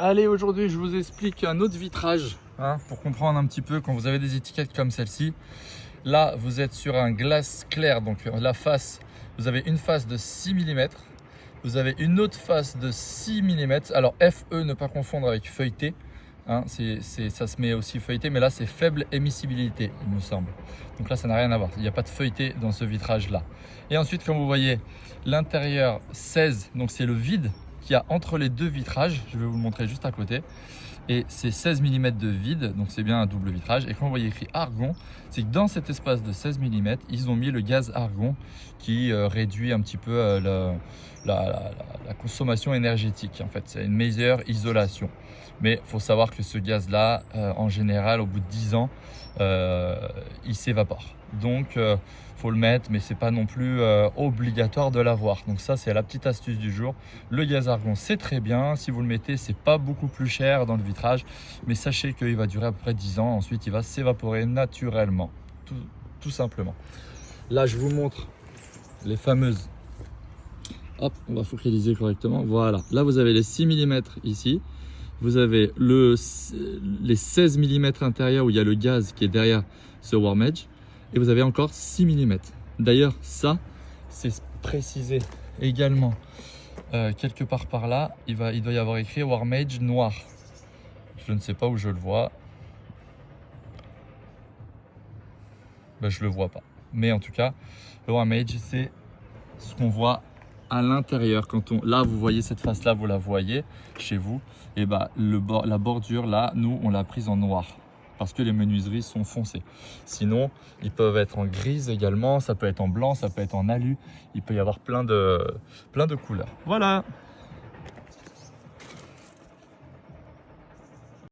Allez, aujourd'hui je vous explique un autre vitrage pour comprendre un petit peu quand vous avez des étiquettes comme celle-ci. Là vous êtes sur un glace clair, donc la face, vous avez une face de 6 mm, vous avez une autre face de 6 mm. Alors FE, ne pas confondre avec feuilleté, ça se met aussi feuilleté, mais là c'est faible émissibilité il me semble. Donc là ça n'a rien à voir, il n'y a pas de feuilleté dans ce vitrage là. Et ensuite, comme vous voyez, l'intérieur 16, donc c'est le vide qu'il y a entre les deux vitrages, je vais vous le montrer juste à côté. Et c'est 16 mm de vide, donc c'est bien un double vitrage. Et quand vous voyez écrit argon, c'est que dans cet espace de 16 mm, ils ont mis le gaz argon qui réduit un petit peu la consommation énergétique. En fait, c'est une meilleure isolation. Mais il faut savoir que ce gaz-là, en général, au bout de 10 ans, il s'évapore. Donc, faut le mettre, mais c'est pas non plus obligatoire de l'avoir. Donc ça, c'est la petite astuce du jour. Le gaz argon, c'est très bien. Si vous le mettez, c'est pas beaucoup plus cher dans le vitrage, mais sachez qu'il va durer à peu près 10 ans. Ensuite, il va s'évaporer naturellement, tout simplement. Là, je vous montre les fameuses. Hop, on va focaliser correctement. Voilà. Là, vous avez les 6 mm ici. Vous avez les 16 mm intérieurs où il y a le gaz qui est derrière ce warm edge. Et vous avez encore 6 mm. D'ailleurs, ça, c'est précisé également quelque part par là. Il doit y avoir écrit warm edge noir. Je ne sais pas où je le vois. Ben, je ne le vois pas. Mais en tout cas, le warm edge, c'est ce qu'on voit à l'intérieur. Là, vous voyez cette face là, vous la voyez chez vous. Et ben, la bordure là, nous, on l'a prise en noir, parce que les menuiseries sont foncées. Sinon, ils peuvent être en grise également, ça peut être en blanc, ça peut être en alu. Il peut y avoir plein de couleurs. Voilà.